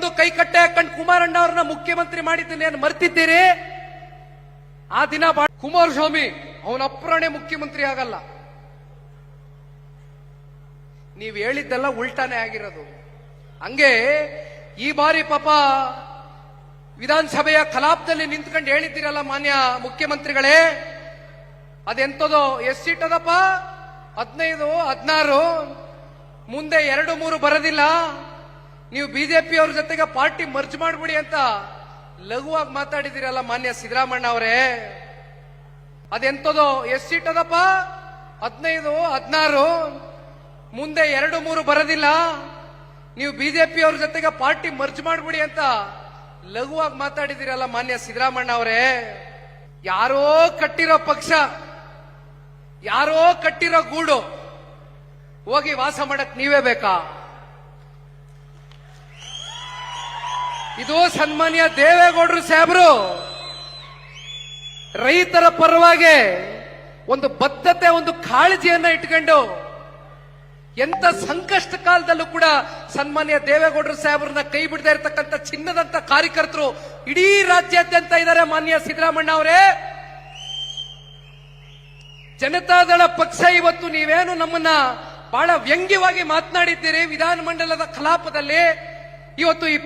ಬಂದು ಕೈ ಕಟ್ಟೆ ಹಾಕೊಂಡು ಕುಮಾರಣ್ಣ ಅವ್ರನ್ನ ಮುಖ್ಯಮಂತ್ರಿ ಮಾಡಿದ್ದನ್ನೇನು ಮರ್ತಿದ್ದೀರಿ? ಆ ದಿನ ಕುಮಾರಸ್ವಾಮಿ ಅವನ ಅಪ್ರಾಣೆ ಮುಖ್ಯಮಂತ್ರಿ ಆಗಲ್ಲ. ನೀವು ಹೇಳಿದ್ದೆಲ್ಲ ಉಲ್ಟಾನೇ ಆಗಿರೋದು. ಹಂಗೆ ಈ ಬಾರಿ ಪಾಪ ವಿಧಾನಸಭೆಯ ಕಲಾಪದಲ್ಲಿ ನಿಂತ್ಕೊಂಡು ಹೇಳಿದ್ದೀರಲ್ಲ ಮಾನ್ಯ ಮುಖ್ಯಮಂತ್ರಿಗಳೇ, ಅದೆಂತದೋ ಎಷ್ಟು ಸೀಟ್ ಅದಪ್ಪ? 15, 16, ಮುಂದೆ 2-3 ಬರೋದಿಲ್ಲ, ನೀವು ಬಿಜೆಪಿ ಅವ್ರ ಜೊತೆಗೆ ಪಾರ್ಟಿ ಮರ್ಜ್ ಮಾಡ್ಬಿಡಿ ಅಂತ ಲಘುವಾಗಿ ಮಾತಾಡಿದಿರಲ್ಲ ಮಾನ್ಯ ಸಿದ್ದರಾಮಣ್ಣ ಅವರೇ. ಅದೆಂತದೋ ಎಷ್ಟು ಸೀಟ್ ಅದಪ್ಪ? 15, 16, ಮುಂದೆ 2-3 ಬರೋದಿಲ್ಲ, ನೀವು ಬಿಜೆಪಿ ಅವ್ರ ಜೊತೆಗೆ ಪಾರ್ಟಿ ಮರ್ಜ್ ಮಾಡ್ಬಿಡಿ ಅಂತ ಲಘುವಾಗಿ ಮಾತಾಡಿದಿರಲ್ಲ ಮಾನ್ಯ ಸಿದ್ದರಾಮಣ್ಣ ಅವರೇ. ಯಾರೋ ಕಟ್ಟಿರೋ ಪಕ್ಷ, ಯಾರೋ ಕಟ್ಟಿರೋ ಗೂಡು ಹೋಗಿ ವಾಸ ಮಾಡಕ್ ನೀವೇ ಬೇಕಾ? ಇದು ಸನ್ಮಾನ್ಯ ದೇವೇಗೌಡರು ಸಾಹೇಬರು ರೈತರ ಪರವಾಗಿ ಒಂದು ಬದ್ಧತೆ, ಒಂದು ಕಾಳಜಿಯನ್ನ ಇಟ್ಕೊಂಡು ಎಂತ ಸಂಕಷ್ಟ ಕಾಲದಲ್ಲೂ ಕೂಡ ಸನ್ಮಾನ್ಯ ದೇವೇಗೌಡರು ಸಾಹೇಬ್ರನ್ನ ಕೈ ಬಿಡದೇ ಇರತಕ್ಕಂಥ ಚಿನ್ನದಂತ ಕಾರ್ಯಕರ್ತರು ಇಡೀ ರಾಜ್ಯಾದ್ಯಂತ ಇದ್ದಾರೆ ಮಾನ್ಯ ಸಿದ್ದರಾಮಣ್ಣ ಅವರೇ. ಜನತಾದಳ ಪಕ್ಷ ಇವತ್ತು ನೀವೇನು ನಮ್ಮನ್ನ ಬಹಳ ವ್ಯಂಗ್ಯವಾಗಿ ಮಾತನಾಡಿದ್ದೀರಿ ವಿಧಾನಮಂಡಲದ ಕಲಾಪದಲ್ಲಿ, ಇವತ್ತು ಈ